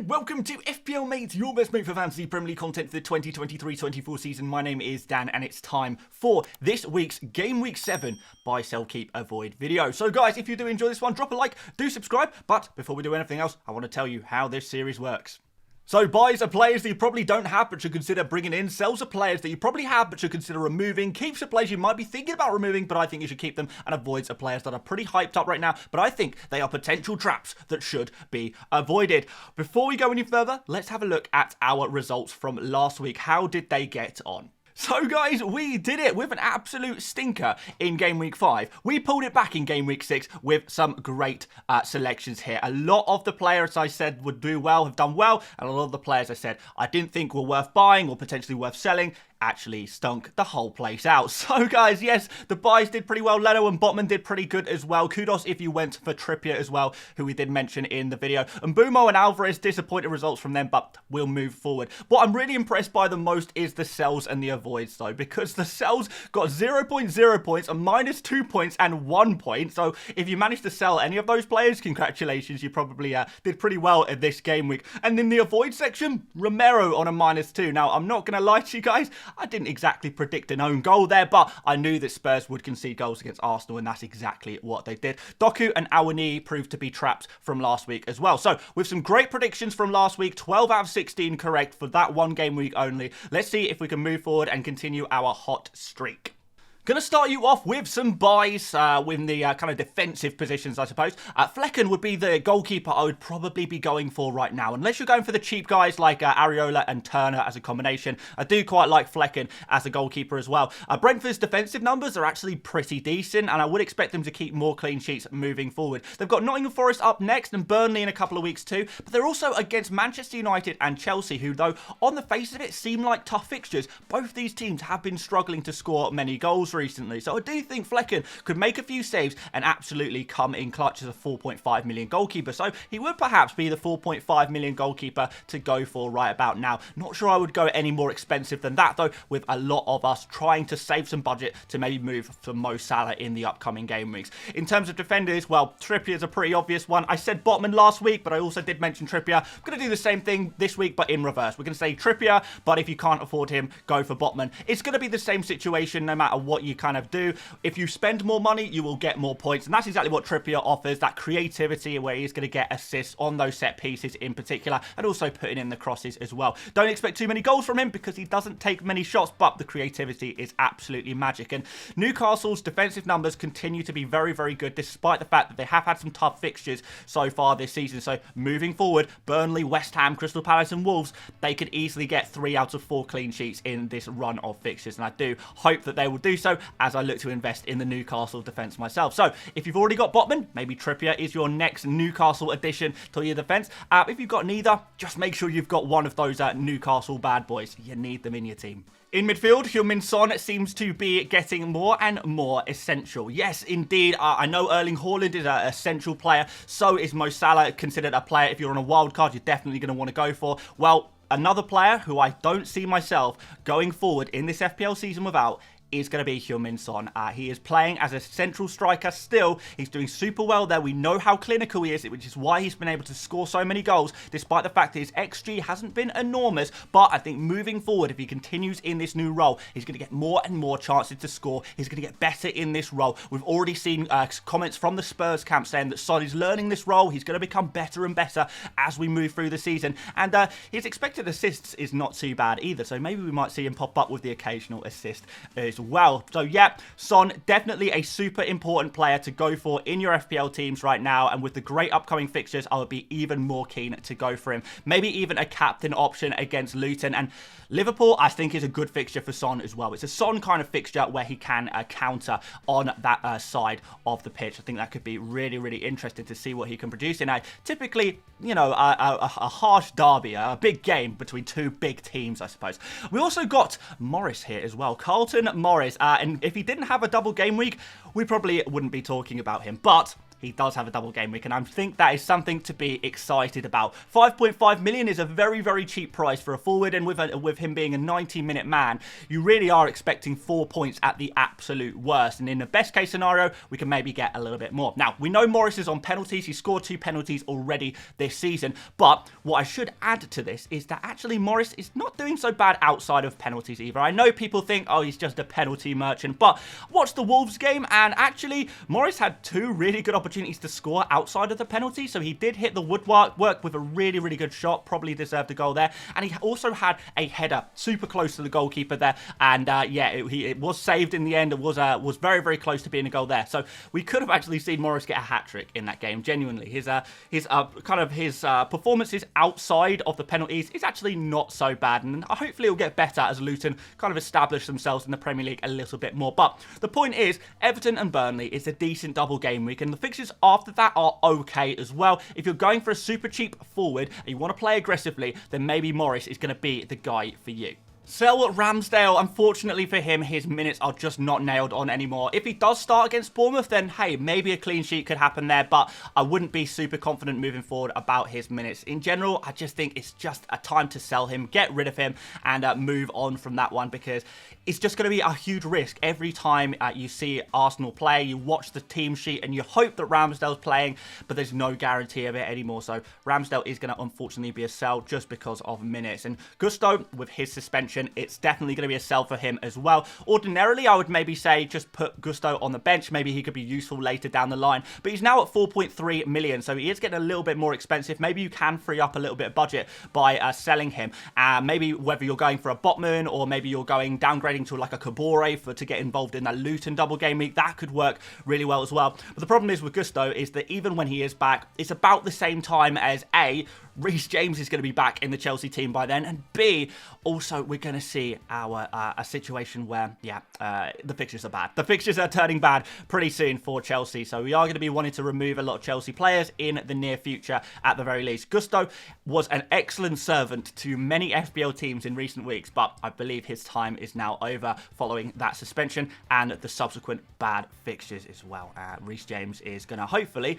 and welcome to FPL Mate, your best mate for fantasy Premier League content for the 2023-24 season. My name is Dan, and it's time for this week's Game Week 7 Buy, Sell, Keep, Avoid video. So guys, if you do enjoy this one, drop a like, do subscribe, but before we do anything else, I want to tell you how this series works. So buys are players that you probably don't have but should consider bringing in. Sells are players that you probably have but should consider removing. Keeps are players you might be thinking about removing but I think you should keep them. And avoids are players that are pretty hyped up right now but I think they are potential traps that should be avoided. Before we go any further, let's have a look at our results from last week. How did they get on? So guys, we did it with an absolute stinker in Game Week 5. We pulled it back in Game Week 6 with some great selections here. A lot of the players I said would do well have done well, and a lot of the players I said I didn't think were worth buying or potentially worth selling actually stunk the whole place out. So guys, yes, the buys did pretty well. Leno and Botman did pretty good as well. Kudos if you went for Trippier as well, who we did mention in the video. And Bumo and Alvarez, disappointing results from them, but we'll move forward. What I'm really impressed by the most is the sells and the avoids though, because the sells got 0.0 points, a -2 points and 1 point. So if you managed to sell any of those players, congratulations, you probably did pretty well in this game week. And in the avoid section, Romero on a -2. Now, I'm not going to lie to you guys, I didn't exactly predict an own goal there, but I knew that Spurs would concede goals against Arsenal, and that's exactly what they did. Doku and Awani proved to be traps from last week as well. So, with some great predictions from last week, 12 out of 16 correct for that one game week only. Let's see if we can move forward and continue our hot streak. Going to start you off with some buys with the kind of defensive positions, I suppose. Flecken would be the goalkeeper I would probably be going for right now. Unless you're going for the cheap guys like Areola and Turner as a combination. I do quite like Flecken as a goalkeeper as well. Brentford's defensive numbers are actually pretty decent, and I would expect them to keep more clean sheets moving forward. They've got Nottingham Forest up next and Burnley in a couple of weeks too. But they're also against Manchester United and Chelsea, who though on the face of it seem like tough fixtures. Both these teams have been struggling to score many goals recently. So I do think Flecken could make a few saves and absolutely come in clutch as a 4.5 million goalkeeper. So he would perhaps be the 4.5 million goalkeeper to go for right about now. Not sure I would go any more expensive than that though, with a lot of us trying to save some budget to maybe move for Mo Salah in the upcoming game weeks. In terms of defenders, well, Trippier is a pretty obvious one. I said Botman last week, but I also did mention Trippier. I'm going to do the same thing this week, but in reverse. We're going to say Trippier, but if you can't afford him, go for Botman. It's going to be the same situation no matter what you kind of do. If you spend more money, you will get more points, and that's exactly what Trippier offers, that creativity where he's going to get assists on those set pieces in particular, and also putting in the crosses as well. Don't expect too many goals from him because he doesn't take many shots, but the creativity is absolutely magic. And Newcastle's defensive numbers continue to be very, very good, despite the fact that they have had some tough fixtures so far this season. So moving forward, Burnley, West Ham, Crystal Palace and Wolves, they could easily get 3 out of 4 clean sheets in this run of fixtures, and I do hope that they will do so as I look to invest in the Newcastle defence myself. So if you've already got Botman, maybe Trippier is your next Newcastle addition to your defence. If you've got neither, just make sure you've got one of those Newcastle bad boys. You need them in your team. In midfield, Heung-min Son seems to be getting more and more essential. Yes, indeed, I know Erling Haaland is an essential player. So is Mo Salah considered a player if you're on a wild card you're definitely going to want to go for. Well, another player who I don't see myself going forward in this FPL season without is going to be Heung-min Son. He is playing as a central striker still. He's doing super well there. We know how clinical he is, which is why he's been able to score so many goals, despite the fact that his XG hasn't been enormous. But I think moving forward, if he continues in this new role, he's going to get more and more chances to score. He's going to get better in this role. We've already seen comments from the Spurs camp saying that Son is learning this role. He's going to become better and better as we move through the season. And his expected assists is not too bad either. So maybe we might see him pop up with the occasional assist as well. So yeah, Son, definitely a super important player to go for in your FPL teams right now, and with the great upcoming fixtures, I would be even more keen to go for him. Maybe even a captain option against Luton, and Liverpool I think is a good fixture for Son as well. It's a Son kind of fixture where he can counter on that side of the pitch. I think that could be really, really interesting to see what he can produce in a typically, you know, a harsh derby, a big game between two big teams, I suppose. We also got Morris here as well, Carlton Morris. And if he didn't have a double game week, we probably wouldn't be talking about him. But he does have a double game week, and I think that is something to be excited about. 5.5 million is a very, very cheap price for a forward, and with him being a 90-minute man, you really are expecting 4 points at the absolute worst, and in the best case scenario, we can maybe get a little bit more. Now, we know Morris is on penalties. He scored 2 penalties already this season, but what I should add to this is that actually Morris is not doing so bad outside of penalties either. I know people think, oh, he's just a penalty merchant, but watch the Wolves game, and actually Morris had 2 really good opportunities to score outside of the penalty, so he did hit the woodwork with a really, really good shot, probably deserved a goal there, and he also had a header super close to the goalkeeper there, and yeah, it was saved in the end. It was very, very close to being a goal there, so we could have actually seen Morris get a hat-trick in that game. Genuinely, his performances outside of the penalties is actually not so bad, and hopefully it'll get better as Luton kind of establish themselves in the Premier League a little bit more. But the point is, Everton and Burnley is a decent double game week, and the fixtures after that are okay as well. If you're going for a super cheap forward and you want to play aggressively, then maybe Morris is going to be the guy for you. Sell Ramsdale. Unfortunately for him, his minutes are just not nailed on anymore. If he does start against Bournemouth, then hey, maybe a clean sheet could happen there, but I wouldn't be super confident moving forward about his minutes. In general, I just think it's just a time to sell him, get rid of him, and move on from that one, because it's just going to be a huge risk. Every time you see Arsenal play, you watch the team sheet and you hope that Ramsdale's playing, but there's no guarantee of it anymore. So Ramsdale is going to unfortunately be a sell just because of minutes. And Gusto, with his suspension, it's definitely going to be a sell for him as well. Ordinarily, I would maybe say just put Gusto on the bench. Maybe he could be useful later down the line. But he's now at 4.3 million, so he is getting a little bit more expensive. Maybe you can free up a little bit of budget by selling him. Maybe whether you're going for a Botman or maybe you're downgrading to like a Kabore to get involved in that Luton double game week, that could work really well as well. But the problem is with Gusto is that even when he is back, it's about the same time as A, Reece James is going to be back in the Chelsea team by then, and B, also we're going to see a situation where, yeah, the fixtures are bad. The fixtures are turning bad pretty soon for Chelsea, so we are going to be wanting to remove a lot of Chelsea players in the near future at the very least. Gusto was an excellent servant to many FPL teams in recent weeks, but I believe his time is now over following that suspension and the subsequent bad fixtures as well. Reece James is going to hopefully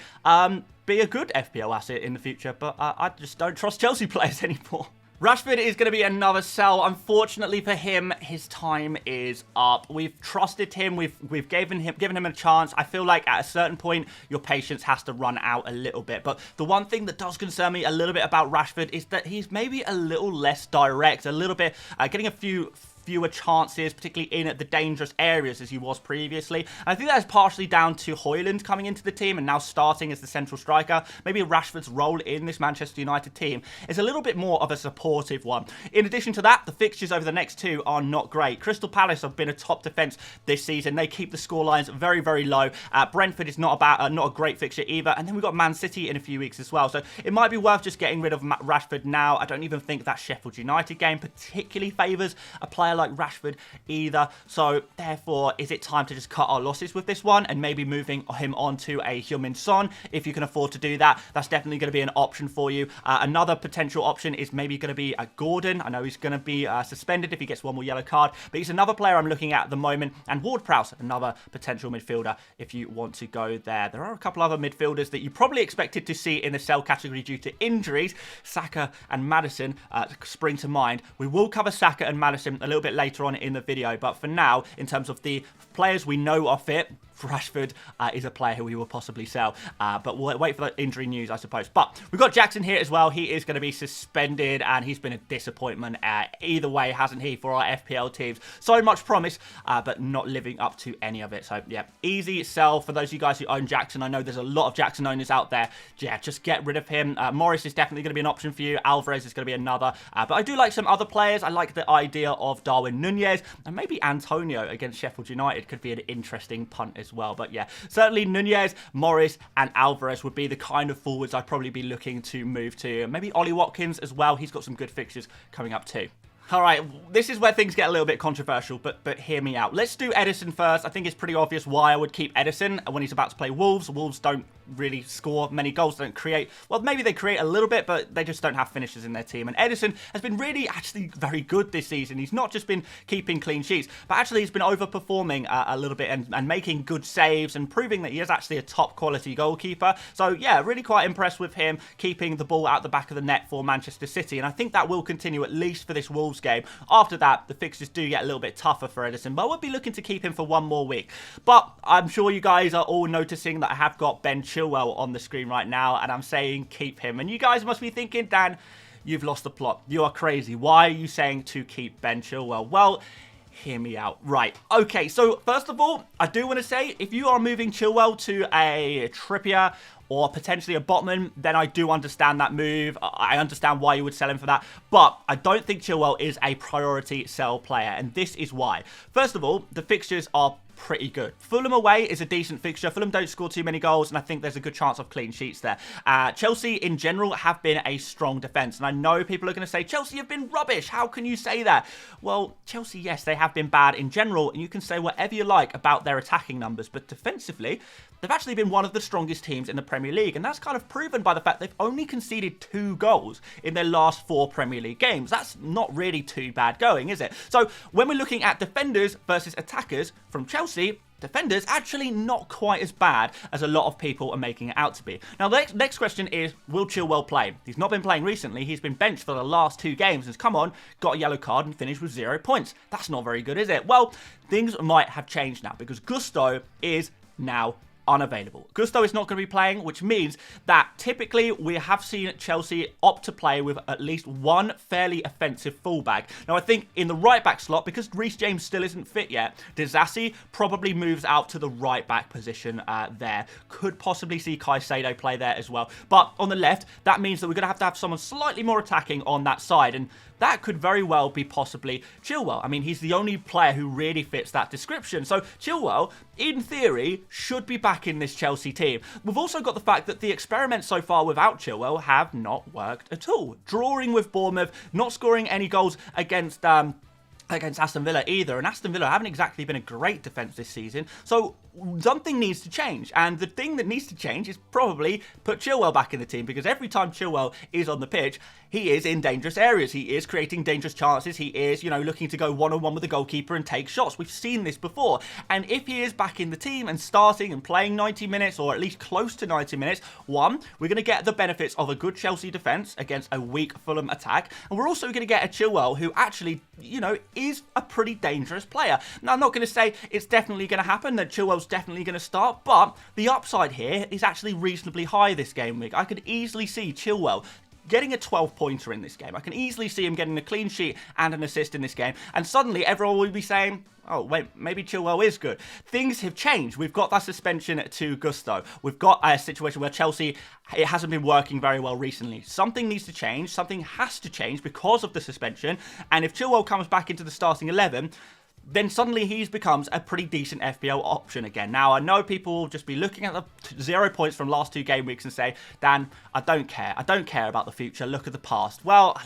be a good FPL asset in the future, but I just don't trust Chelsea players anymore. Rashford is going to be another sell. Unfortunately for him, his time is up. We've trusted him. We've given him a chance. I feel like at a certain point, your patience has to run out a little bit. But the one thing that does concern me a little bit about Rashford is that he's maybe a little less direct, a little bit getting a fewer chances, particularly in the dangerous areas as he was previously. And I think that is partially down to Højlund coming into the team and now starting as the central striker. Maybe Rashford's role in this Manchester United team is a little bit more of a supportive one. In addition to that, the fixtures over the next 2 are not great. Crystal Palace have been a top defence this season. They keep the scorelines very, very low. Brentford is not a great fixture either. And then we've got Man City in a few weeks as well. So it might be worth just getting rid of Rashford now. I don't even think that Sheffield United game particularly favours a player like Rashford either. So therefore, is it time to just cut our losses with this one and maybe moving him on to a Heung-min Son? If you can afford to do that, that's definitely going to be an option for you. Another potential option is maybe going to be Gordon. I know he's going to be suspended if he gets one more yellow card, but he's another player I'm looking at the moment. And Ward-Prowse, another potential midfielder if you want to go there. There are a couple other midfielders that you probably expected to see in the sell category due to injuries. Saka and Maddison spring to mind. We will cover Saka and Maddison a little bit later on in the video, but for now, in terms of the players we know are fit, Rashford is a player who we will possibly sell, but we'll wait for the injury news, I suppose. But we've got Jackson here as well. He is going to be suspended, and he's been a disappointment either way, hasn't he, for our FPL teams. So much promise, but not living up to any of it. So, yeah, easy sell for those of you guys who own Jackson. I know there's a lot of Jackson owners out there. Yeah, just get rid of him. Morris is definitely going to be an option for you. Alvarez is going to be another. But I do like some other players. I like the idea of Darwin Nunez, and maybe Antonio against Sheffield United could be an interesting punt as well. But yeah, certainly Nunez, Morris and Alvarez would be the kind of forwards I'd probably be looking to move to. Maybe Ollie Watkins as well. He's got some good fixtures coming up too. All right, this is where things get a little bit controversial, but hear me out. Let's do Edison first. I think it's pretty obvious why I would keep Edison when he's about to play Wolves. Wolves don't really score many goals, don't create, well, maybe they create a little bit, but they just don't have finishers in their team. And Ederson has been really actually very good this season. He's not just been keeping clean sheets, but actually he's been overperforming a little bit and making good saves and proving that he is actually a top quality goalkeeper. So yeah, really quite impressed with him keeping the ball out the back of the net for Manchester City, and I think that will continue at least for this Wolves game. After that, the fixtures do get a little bit tougher for Ederson, but I would be looking to keep him for one more week. But I'm sure you guys are all noticing that I have got Ben Chilwell on the screen right now, and I'm saying keep him. And you guys must be thinking, Dan, you've lost the plot. You are crazy. Why are you saying to keep Ben Chilwell? Well, hear me out. Right. Okay, so first of all, I do want to say, if you are moving Chilwell to a Trippier or potentially a Botman, then I do understand that move. I understand why you would sell him for that, but I don't think Chilwell is a priority sell player, and this is why. First of all, the fixtures are pretty good. Fulham away is a decent fixture. Fulham don't score too many goals, and I think there's a good chance of clean sheets there. Chelsea, in general, have been a strong defence, and I know people are going to say, Chelsea have been rubbish. How can you say that? Well, Chelsea, yes, they have been bad in general, and you can say whatever you like about their attacking numbers, but defensively, they've actually been one of the strongest teams in the Premier League, and that's kind of proven by the fact they've only conceded 2 goals in their last 4 Premier League games. That's not really too bad going, is it? So when we're looking at defenders versus attackers from Chelsea, defenders actually not quite as bad as a lot of people are making it out to be. Now, the next question is, will Chilwell play? He's not been playing recently. He's been benched for the last 2 games and has come on, got a yellow card and finished with 0 points. That's not very good, is it? Well, things might have changed now because Gusto is now unavailable. Gusto is not going to be playing, which means that typically we have seen Chelsea opt to play with at least one fairly offensive fullback. Now, I think in the right-back slot, because Reece James still isn't fit yet, Disasi probably moves out to the right-back position there. Could possibly see Caicedo play there as well. But on the left, that means that we're going to have someone slightly more attacking on that side, and that could very well be possibly Chilwell. I mean, he's the only player who really fits that description. So Chilwell, in theory, should be back in this Chelsea team. We've also got the fact that the experiments so far without Chilwell have not worked at all. Drawing with Bournemouth, not scoring any goals against Aston Villa either, and Aston Villa haven't exactly been a great defence this season, so something needs to change, and the thing that needs to change is probably put Chilwell back in the team, because every time Chilwell is on the pitch, he is in dangerous areas, he is creating dangerous chances, he is, you know, looking to go one-on-one with the goalkeeper and take shots. We've seen this before, and if he is back in the team and starting and playing 90 minutes, or at least close to 90 minutes, one, we're going to get the benefits of a good Chelsea defence against a weak Fulham attack, and we're also going to get a Chilwell who actually, you know, is a pretty dangerous player. Now, I'm not going to say it's definitely going to happen, that Chilwell's definitely going to start, but the upside here is actually reasonably high this game week. I could easily see Chilwell getting a 12-pointer in this game. I can easily see him getting a clean sheet and an assist in this game, and suddenly everyone will be saying, oh, wait, maybe Chilwell is good. Things have changed. We've got that suspension to Gusto. We've got a situation where Chelsea, it hasn't been working very well recently. Something needs to change. Something has to change because of the suspension, and if Chilwell comes back into the starting 11, then suddenly he becomes a pretty decent FPL option again. Now, I know people will just be looking at the 0 points from last 2 game weeks and say, Dan, I don't care. I don't care about the future. Look at the past. Well,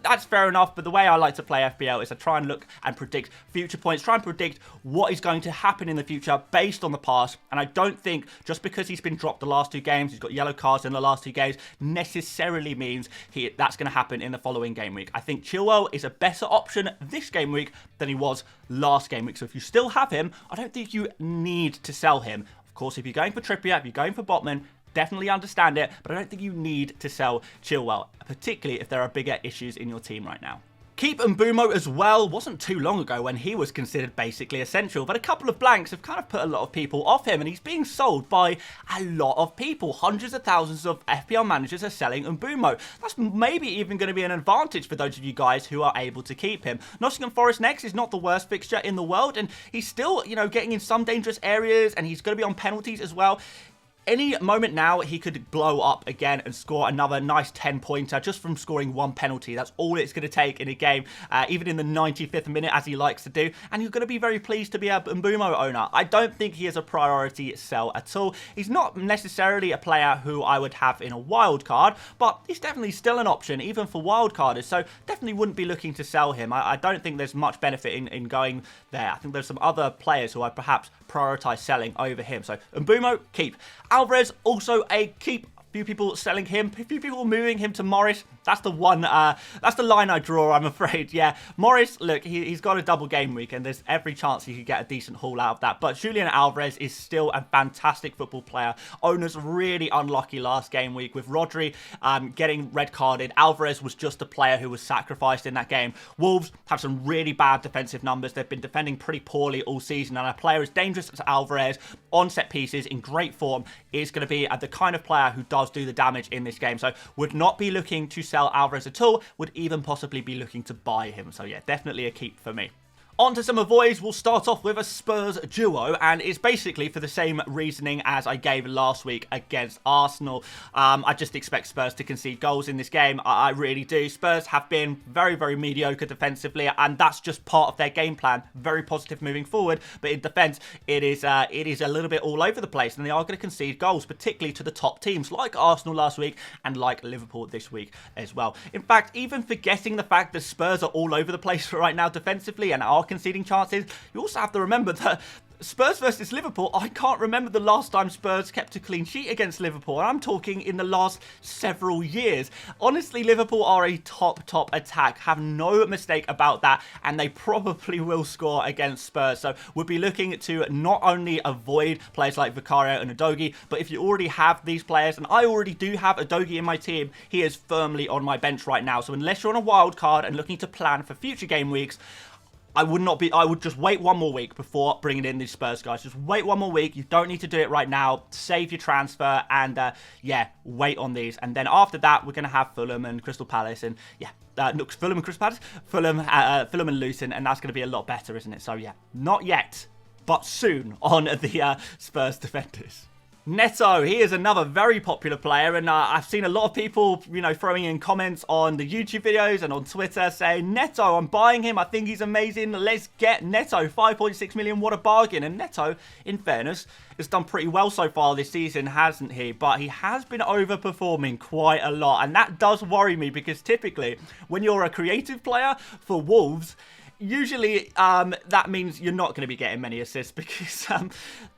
that's fair enough, but the way I like to play FPL is to try and look and predict future points, try and predict what is going to happen in the future based on the past. And I don't think just because he's been dropped the last 2 games, he's got yellow cards in the last 2 games, necessarily means that's going to happen in the following game week. I think Chilwell is a better option this game week than he was last game week. So if you still have him, I don't think you need to sell him. Of course, if you're going for Trippier, if you're going for Botman, definitely understand it, but I don't think you need to sell Chilwell, particularly if there are bigger issues in your team right now. Keep Mbumo as well. Wasn't too long ago when he was considered basically essential, but a couple of blanks have kind of put a lot of people off him, and he's being sold by a lot of people. Hundreds of thousands of FPL managers are selling Mbumo. That's maybe even going to be an advantage for those of you guys who are able to keep him. Nottingham Forest next is not the worst fixture in the world, and he's still, you know, getting in some dangerous areas, and he's going to be on penalties as well. Any moment now, he could blow up again and score another nice 10-pointer just from scoring 1 penalty. That's all it's going to take in a game, even in the 95th minute, as he likes to do. And you're going to be very pleased to be a Mbumo owner. I don't think he is a priority sell at all. He's not necessarily a player who I would have in a wild card, but he's definitely still an option, even for wildcarders. So definitely wouldn't be looking to sell him. I don't think there's much benefit in going there. I think there's some other players who I'd perhaps prioritise selling over him. So Mbumo, keep. Alvarez, also a keep. Few people selling him, a few people moving him to Morris. That's the one, that's the line I draw, I'm afraid. Yeah, Morris, look, he's got a double game week, and there's every chance he could get a decent haul out of that. But Julian Alvarez is still a fantastic football player. Owners really unlucky last game week with Rodri getting red carded. Alvarez was just a player who was sacrificed in that game. Wolves have some really bad defensive numbers. They've been defending pretty poorly all season, and a player as dangerous as Alvarez on set pieces in great form is going to be the kind of player who does do the damage in this game. So would not be looking to sell Alvarez at all, would even possibly be looking to buy him. So yeah, definitely a keep for me. On to some avoids. We'll start off with a Spurs duo, and it's basically for the same reasoning as I gave last week against Arsenal. I just expect Spurs to concede goals in this game. I really do. Spurs have been very, very mediocre defensively, and that's just part of their game plan. Very positive moving forward, but in defence, it is a little bit all over the place, and they are going to concede goals, particularly to the top teams like Arsenal last week and like Liverpool this week as well. In fact, even forgetting the fact that Spurs are all over the place right now defensively and are conceding chances, you also have to remember that Spurs versus Liverpool, I can't remember the last time Spurs kept a clean sheet against Liverpool. I'm talking in the last several years. Honestly, Liverpool are a top attack. Have no mistake about that, and they probably will score against Spurs. So we'll be looking to not only avoid players like Vicario and Udogie, but if you already have these players, and I already do have Udogie in my team, he is firmly on my bench right now. So unless you're on a wild card and looking to plan for future game weeks, I would just wait one more week before bringing in these Spurs guys. Just wait one more week. You don't need to do it right now. Save your transfer and, yeah, wait on these. And then after that, we're going to have Fulham and Crystal Palace and, yeah, Fulham and Crystal Palace? Fulham and Luton, and that's going to be a lot better, isn't it? So, yeah, not yet, but soon on the Spurs defenders. Neto, he is another very popular player, and I've seen a lot of people, throwing in comments on the YouTube videos and on Twitter saying, Neto, I'm buying him, I think he's amazing, let's get Neto, 5.6 million, what a bargain. And Neto, in fairness, has done pretty well so far this season, hasn't he? But he has been overperforming quite a lot, and that does worry me, because typically, when you're a creative player for Wolves, usually that means you're not going to be getting many assists, because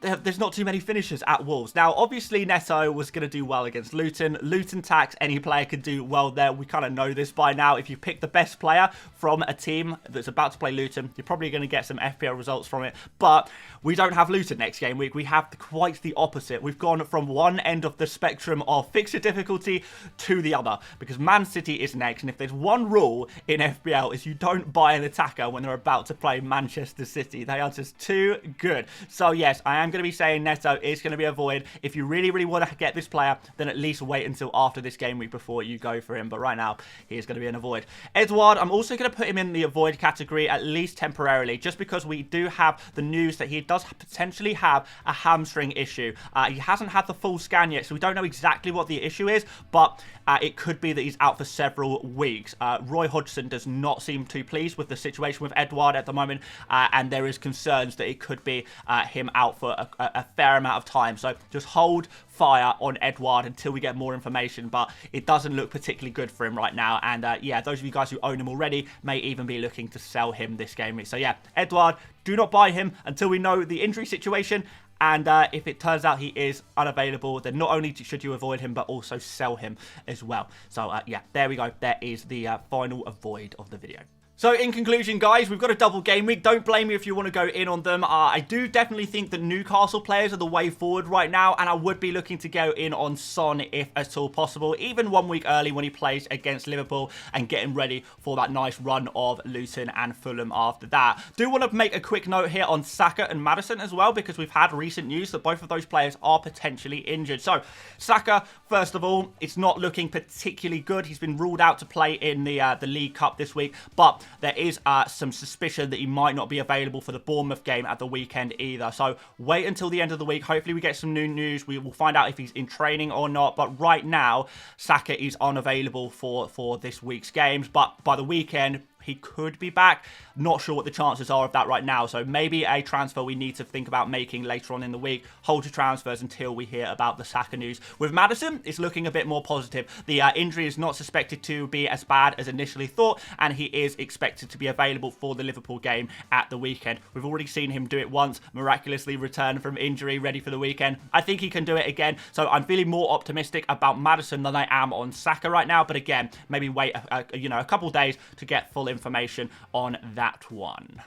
there's not too many finishers at Wolves. Now, obviously, Neto was going to do well against Luton. Luton tax, any player could do well there. We kind of know this by now. If you pick the best player from a team that's about to play Luton, you're probably going to get some FPL results from it. But we don't have Luton next game week. We have quite the opposite. We've gone from one end of the spectrum of fixture difficulty to the other, because Man City is next. And if there's one rule in FPL, is you don't buy an attacker when they're about to play Manchester City. They are just too good. So yes, I am going to be saying Neto is going to be a void. If you really, really want to get this player, then at least wait until after this game week before you go for him. But right now, he is going to be an avoid. Edouard, I'm also going to put him in the avoid category, at least temporarily, just because we do have the news that he does potentially have a hamstring issue. He hasn't had the full scan yet, so we don't know exactly what the issue is, but it could be that he's out for several weeks. Roy Hodgson does not seem too pleased with the situation with Edouard at the moment, and there is concerns that it could be him out for a fair amount of time. So just hold fire on Edouard until we get more information, but it doesn't look particularly good for him right now. And yeah, those of you guys who own him already may even be looking to sell him this game week. So yeah, Edouard, do not buy him until we know the injury situation. And if it turns out he is unavailable, then not only should you avoid him, but also sell him as well. So yeah, there we go. There is the final avoid of the video. So in conclusion, guys, we've got a double game week. Don't blame me if you want to go in on them. I do definitely think that Newcastle players are the way forward right now, and I would be looking to go in on Son if at all possible, even 1 week early when he plays against Liverpool, and getting ready for that nice run of Luton and Fulham after that. Do want to make a quick note here on Saka and Maddison as well, because we've had recent news that both of those players are potentially injured. So Saka, first of all, it's not looking particularly good. He's been ruled out to play in the League Cup this week, but there is some suspicion that he might not be available for the Bournemouth game at the weekend either. So wait until the end of the week. Hopefully we get some new news. We will find out if he's in training or not. But right now, Saka is unavailable for this week's games. But by the weekend, he could be back. Not sure what the chances are of that right now. So maybe a transfer we need to think about making later on in the week. Hold your transfers until we hear about the Saka news. With Maddison, it's looking a bit more positive. The injury is not suspected to be as bad as initially thought, and he is expected to be available for the Liverpool game at the weekend. We've already seen him do it once, miraculously return from injury, ready for the weekend. I think he can do it again, so I'm feeling more optimistic about Maddison than I am on Saka right now. But again, maybe wait a couple days to get full information on that one.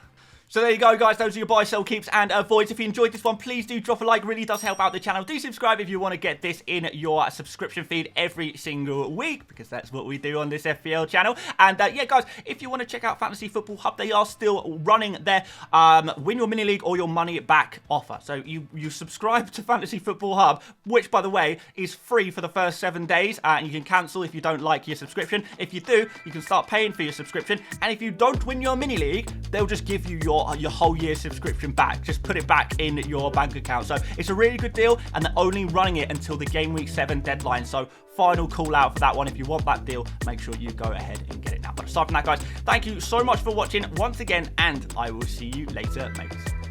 So there you go, guys. Those are your buy, sell, keeps, and avoids. If you enjoyed this one, please do drop a like. Really does help out the channel. Do subscribe if you want to get this in your subscription feed every single week, because that's what we do on this FPL channel. And yeah, guys, if you want to check out Fantasy Football Hub, they are still running their win your mini league or your money back offer. So you subscribe to Fantasy Football Hub, which, by the way, is free for the first 7 days. And you can cancel if you don't like your subscription. If you do, you can start paying for your subscription. And if you don't win your mini league, they'll just give you your whole year subscription back. Just put it back in your bank account. So it's a really good deal, and they're only running it until the Gameweek 7 deadline. So final call out for that one. If you want that deal, make sure you go ahead and get it now. But aside from that, guys, thank you so much for watching once again, and I will see you later, mates.